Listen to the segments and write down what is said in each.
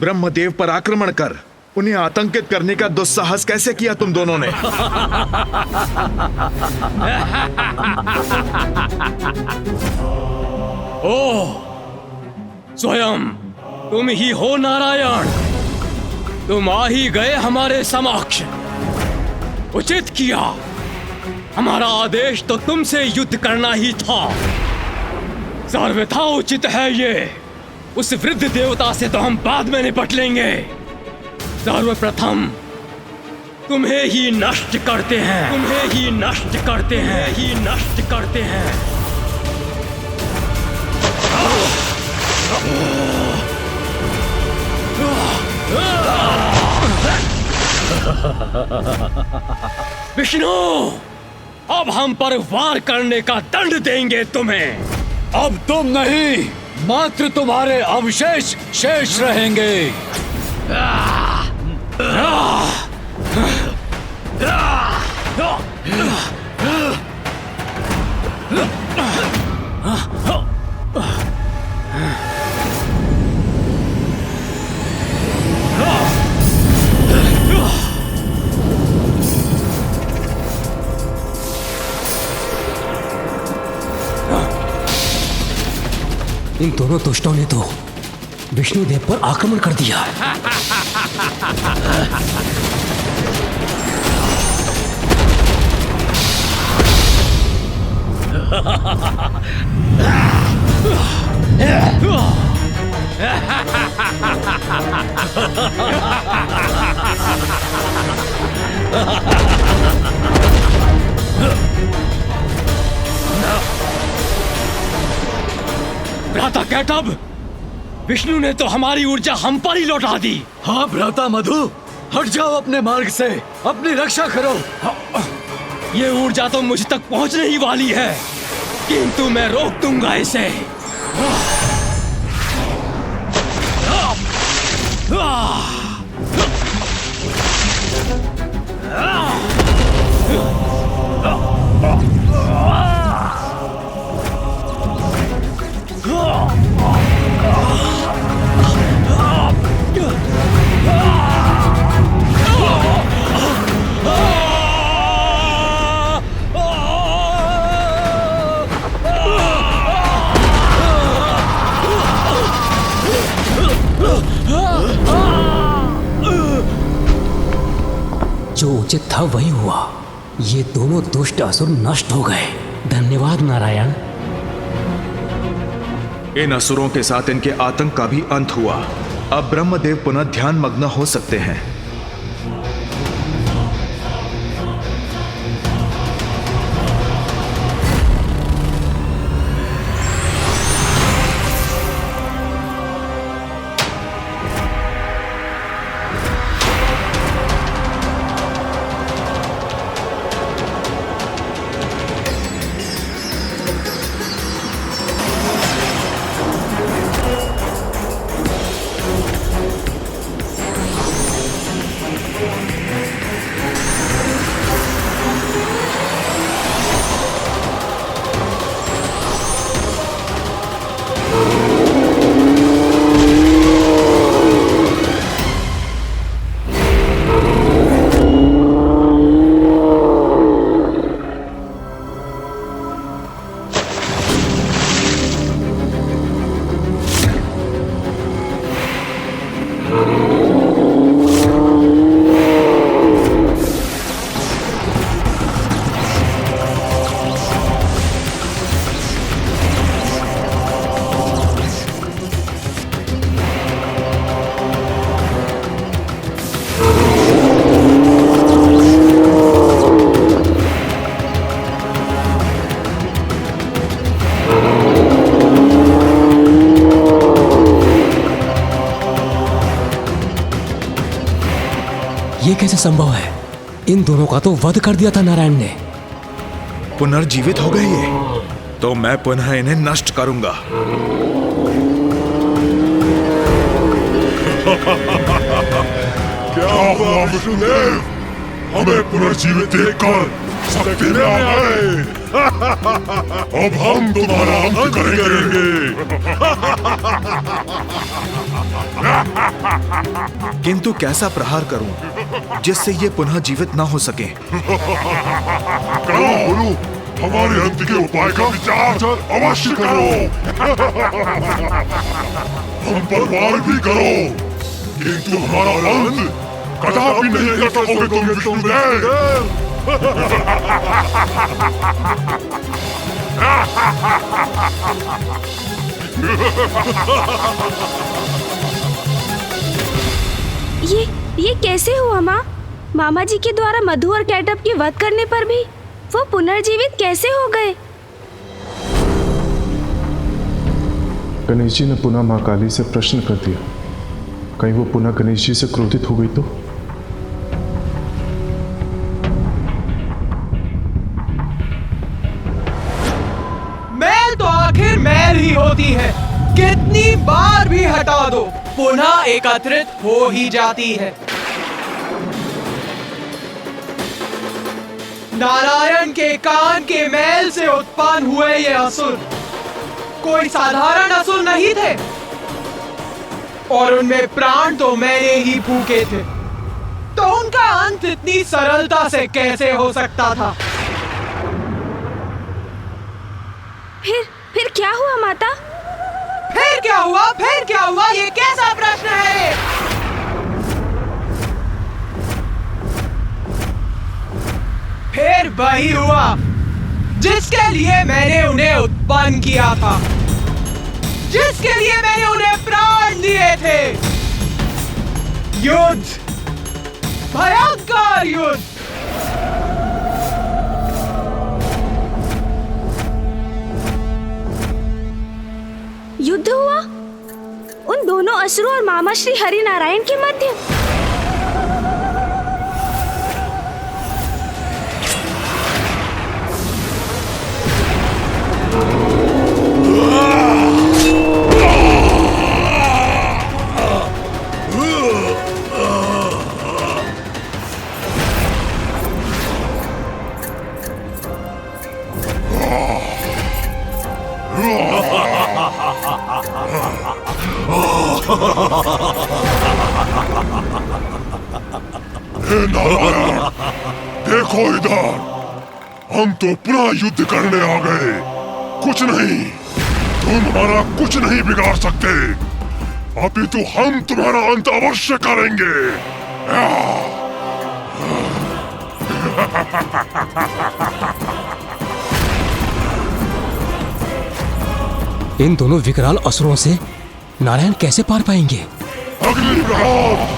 ब्रह्मदेव पर आक्रमण कर उन्हें आतंकित करने का दुस्साहस कैसे किया तुम दोनों ने? ओह, स्वयं तुम ही हो नारायण। तुम आ ही गए हमारे समक्ष। उचित किया। हमारा आदेश तो तुमसे युद्ध करना ही था। सर्वथा उचित है ये। उस वृद्ध देवता से तो हम बाद में निपट लेंगे। सर्वप्रथम तुम्हें ही नष्ट करते हैं। तुम्हें ही नष्ट करते हैं। ही नष्ट करते हैं। विष्णु, अब हम पर वार करने का दंड देंगे तुम्हें। अब तुम नहीं, मात्र तुम्हारे अवशेष शेष रहेंगे। इन दोनों दुष्टों ने तो विष्णुदेव पर आक्रमण कर दिया। भ्राता कैटब, विष्णु ने तो हमारी ऊर्जा हम पर ही लौटा दी। हाँ भ्राता मधु, हट जाओ अपने मार्ग से, अपनी रक्षा करो। ये ऊर्जा तो मुझ तक पहुंचने ही वाली है, किंतु मैं रोक दूंगा इसे। जो उचित था वही हुआ। ये दोनों दुष्ट असुर नष्ट हो गए। धन्यवाद नारायण। इन असुरों के साथ इनके आतंक का भी अंत हुआ। अब ब्रह्मदेव पुनः ध्यान मग्न हो सकते हैं। ये कैसे संभव है? इन दोनों का तो वध कर दिया था नारायण ने। पुनर्जीवित हो गए ये, तो मैं पुनः इन्हें नष्ट करूंगा। क्या हुआ विष्णुदेव? हमें पुनर्जीवित देखकर शक्ति में आ गए। अब हम तुम्हारा अंत करेंगे। किंतु कैसा प्रहार करूं जिससे ये पुनः जीवित ना हो सके? करो गुरु, हमारे अंत के उपाय का विचार अवश्य करो। हम पर वार भी करो, किंतु हमारा अंत कदापि नहीं कर सकोगे तुम विष्णुदेव। ये कैसे हुआ माँ? मामा जी के द्वारा मधु और कैटअप के वध करने पर भी वो पुनर्जीवित कैसे हो गए? गणेश जी ने पुनः मां काली से प्रश्न कर दिया, कहीं वो पुनः गणेश जी से क्रोधित हो गई तो? मैल तो आखिर मैल ही होती है, कितनी बार भी हटा दो पुनः एकत्रित हो ही जाती है। नारायण के कान के मैल से उत्पन्न हुए ये असुर कोई साधारण असुर नहीं थे, और उनमें प्राण तो मैंने ही फूके थे, तो उनका अंत इतनी सरलता से कैसे हो सकता था? फिर क्या हुआ माता? फिर क्या हुआ? फिर क्या हुआ? ये कैसा प्रश्न है? फिर वही हुआ जिसके लिए मैंने उन्हें उत्पन्न किया था, जिसके लिए मैंने उन्हें प्राण दिए थे। युद्ध, भयंकर युद्ध। युद्ध हुआ उन दोनों असुरों और मामा श्री हरि नारायण के मध्य? हे नारायण, देखो इधर, हम तो पुनः युद्ध करने आ गए। कुछ नहीं, तुम हमारा कुछ नहीं बिगाड़ सकते, अभी तो हम तुम्हारा अंत अवश्य करेंगे। इन दोनों विकराल असुरों से नारायण कैसे पार पाएंगे? अग्नि प्रहार।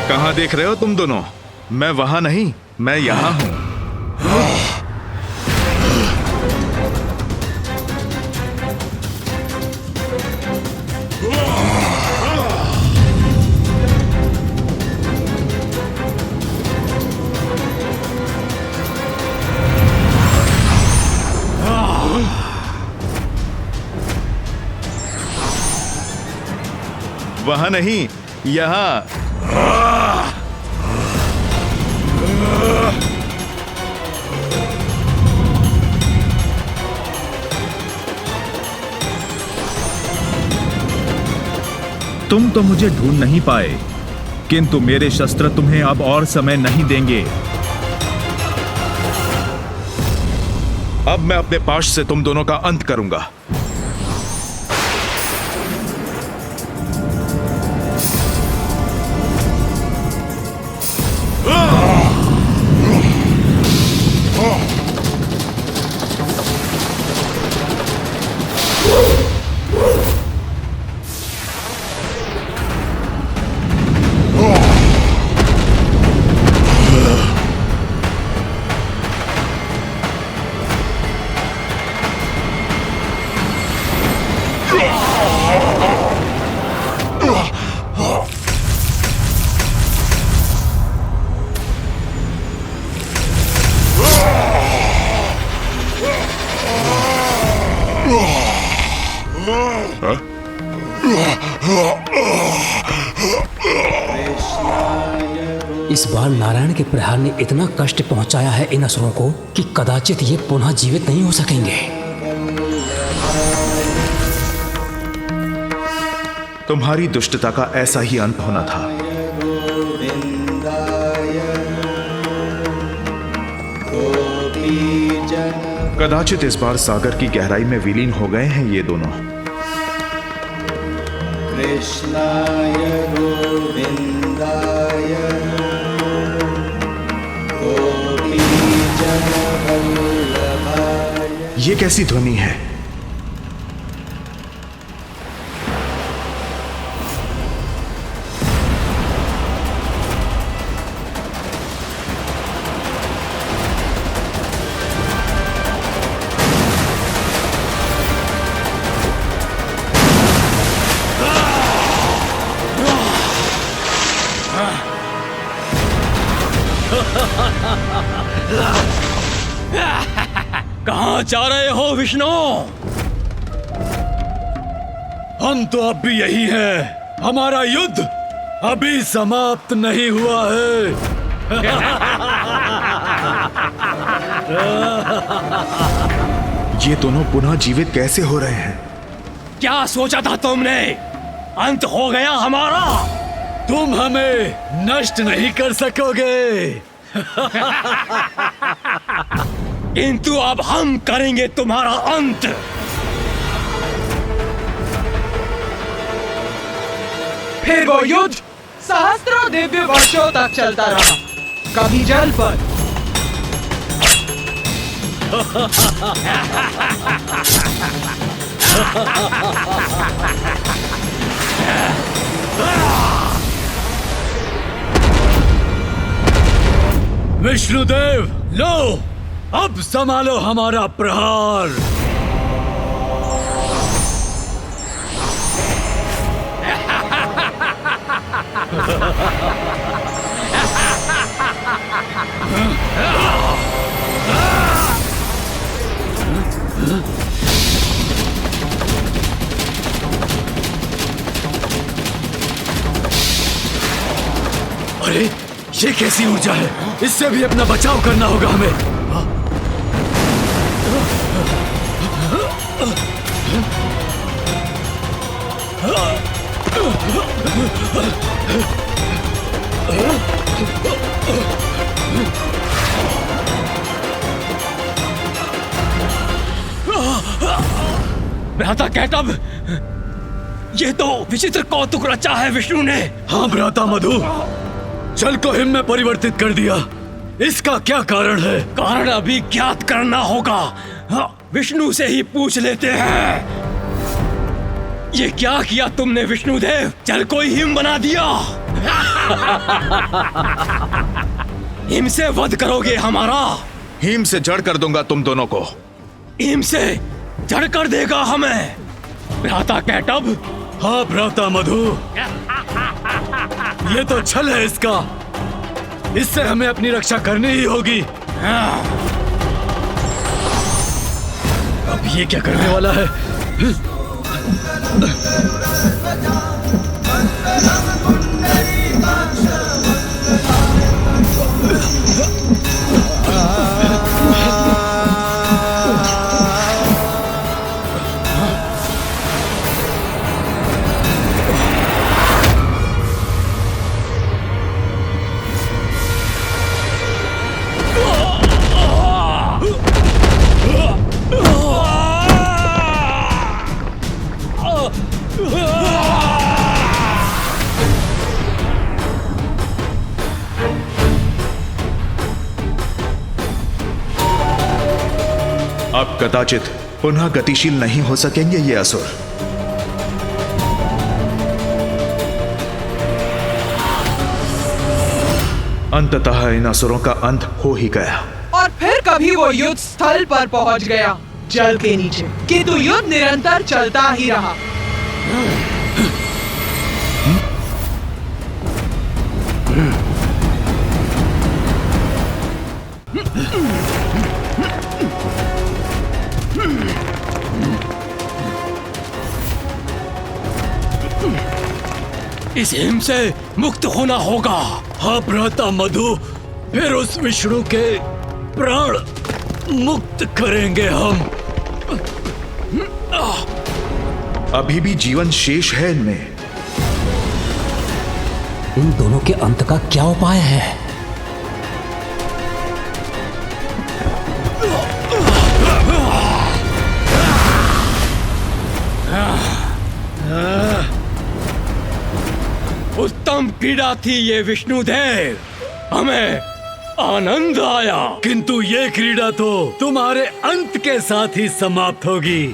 कहाँ देख रहे हो तुम दोनों? मैं वहां नहीं, मैं यहाँ हूँ। वहां नहीं, यहाँ। तुम तो मुझे ढूंढ नहीं पाए, किंतु मेरे शस्त्र तुम्हें अब और समय नहीं देंगे। अब मैं अपने पाश से तुम दोनों का अंत करूंगा। बार नारायण के प्रहार ने इतना कष्ट पहुंचाया है इन असुरों को कि कदाचित ये पुनः जीवित नहीं हो सकेंगे। तुम्हारी दुष्टता का ऐसा ही अंत होना था। कदाचित इस बार सागर की गहराई में विलीन हो गए हैं ये दोनों। ये कैसी ध्वनि है? कहाँ जा रहे हो विष्णु? हम तो अब भी यही हैं। हमारा युद्ध अभी समाप्त नहीं हुआ है। ये दोनों पुनः जीवित कैसे हो रहे हैं? क्या सोचा था तुमने? अंत हो गया हमारा। तुम हमें नष्ट नहीं कर सकोगे। किंतु अब हम करेंगे तुम्हारा अंत। फिर वो युद्ध सहस्त्रों दिव्य वर्षों तक चलता रहा, कभी जल पर, विष्णुदेव, लो अब संभालो हमारा प्रहार। अरे ये कैसी ऊर्जा है? इससे भी अपना बचाव करना होगा हमें। भ्राता कैटब, ये तो विचित्र कौतुक रचा है विष्णु ने। हाँ भ्राता मधु, जल को हिम में परिवर्तित कर दिया। इसका क्या कारण है? कारण अभी ज्ञात करना होगा। हाँ, विष्णु से ही पूछ लेते हैं। ये क्या किया तुमने विष्णुदेव? जल को ही हिम बना दिया। हिम से वध करोगे हमारा? हिम से जड़ कर दूंगा तुम दोनों को। हिम से जड़ कर देगा हमें भ्राता कैटब? हाँ भ्राता मधु, ये तो छल है इसका। इससे हमें अपनी रक्षा करनी ही होगी। अब ये क्या करने वाला है? अब कदाचित पुनः गतिशील नहीं हो सकेंगे ये असुर। अंततः इन असुरों का अंत हो ही गया। और फिर कभी वो युद्ध स्थल पर पहुंच गया, जल के नीचे। किंतु युद्ध निरंतर चलता ही रहा। इस हिम से मुक्त होना होगा। हाँ भ्राता मधु, फिर उस विष्णु के प्राण मुक्त करेंगे हम। अभी भी जीवन शेष है इनमें। इन दोनों के अंत का क्या उपाय है? उत्तम क्रीड़ा थी ये विष्णुदेव, हमें आनंद आया। किंतु ये क्रीड़ा तो तुम्हारे अंत के साथ ही समाप्त होगी।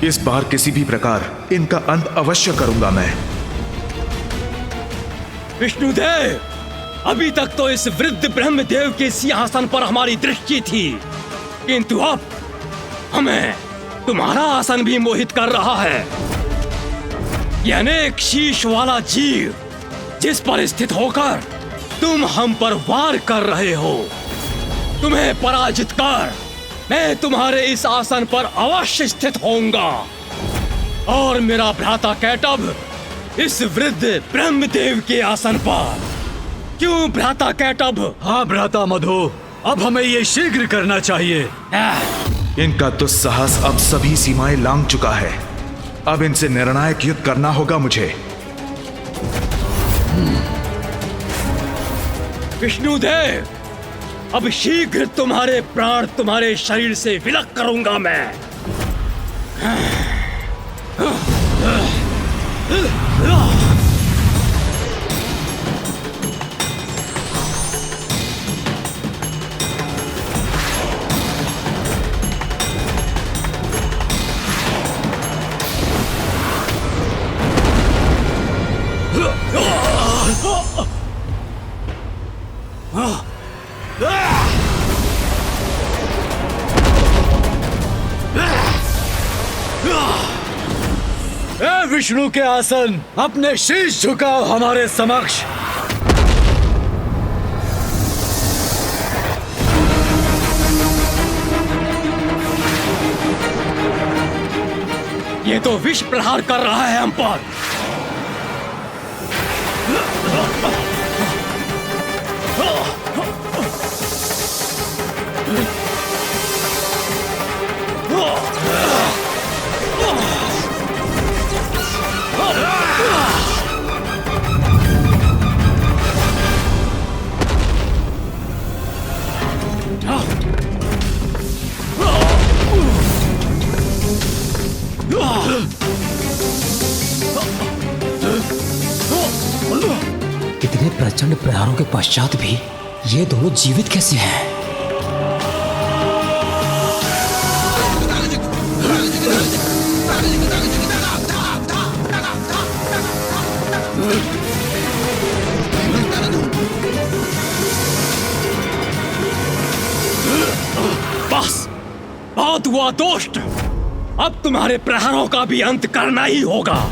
इस बार किसी भी प्रकार इनका अंत अवश्य करूंगा मैं। विष्णुदेव, अभी तक तो इस वृद्ध ब्रह्मदेव के सिंहासन पर हमारी दृष्टि थी, किंतु अब हमें तुम्हारा आसन भी मोहित कर रहा है। यह अनेक शीश वाला जीव जिस पर स्थित होकर तुम हम पर वार कर रहे हो, तुम्हें पराजित कर मैं तुम्हारे इस आसन पर अवश्य स्थित होऊंगा और मेरा भ्राता कैटभ इस वृद्ध ब्रह्मदेव के आसन पर। क्यों भ्राता कैटभ? हाँ भ्राता मधु, अब हमें ये शीघ्र करना चाहिए। इनका दुस्साहस अब सभी सीमाएं लांघ चुका है। अब इनसे निर्णायक युद्ध करना होगा मुझे। विष्णुदेव, अब शीघ्र तुम्हारे प्राण तुम्हारे शरीर से विलग करूंगा मैं। विष्णु के आसन, अपने शीश झुकाओ हमारे समक्ष। ये तो विष प्रहार कर रहा है हम पर। इतने प्रचंड प्रहारों के पश्चात भी ये दोनों जीवित कैसे हैं? बस बहुत हुआ दोस्त, अब तुम्हारे प्रहारों का भी अंत करना ही होगा।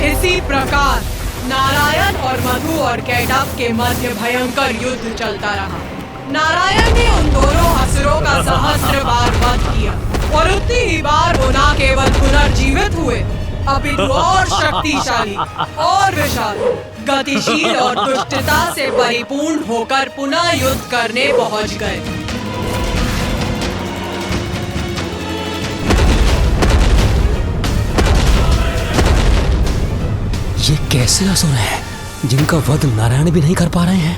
इसी प्रकार नारायण और मधु और कैटभ के मध्य भयंकर युद्ध चलता रहा। नारायण ने उन दोनों असुरों का सहस्त्र बार वध किया और उतनी ही बार वो न केवल पुनर्जीवित हुए, अपितु और शक्तिशाली और विशाल, गतिशील और दुष्टता से परिपूर्ण होकर पुनः युद्ध करने पहुंच गए। ये कैसे असुर हैं जिनका वध नारायण भी नहीं कर पा रहे हैं?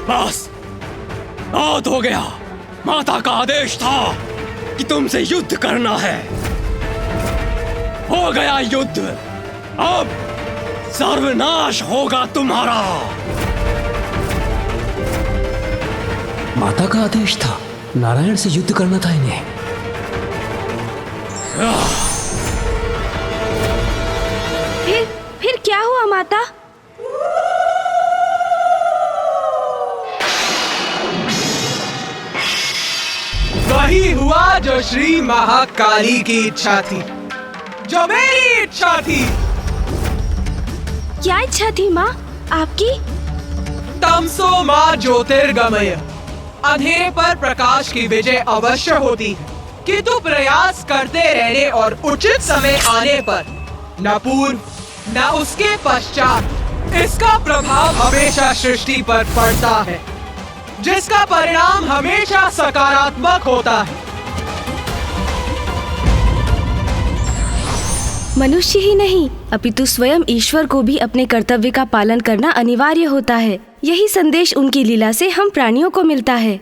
बस बहुत हो गया। माता का आदेश था कि तुमसे युद्ध करना है। हो गया युद्ध। अब सर्वनाश होगा तुम्हारा। माता का आदेश था, नारायण से युद्ध करना था इन्हें। फिर क्या हुआ माता? वही हुआ जो श्री महाकाली की इच्छा थी, जो मेरी इच्छा थी। क्या इच्छा थी माँ आपकी? तमसो माँ ज्योतिर्गमय, अंधेरे पर प्रकाश की विजय अवश्य होती है, किंतु प्रयास करते रहने और उचित समय आने पर न पूर्व न उसके पश्चात इसका प्रभाव हमेशा सृष्टि पर पड़ता है, जिसका परिणाम हमेशा सकारात्मक होता है। मनुष्य ही नहीं अपितु स्वयं ईश्वर को भी अपने कर्तव्य का पालन करना अनिवार्य होता है। यही संदेश उनकी लीला से हम प्राणियों को मिलता है।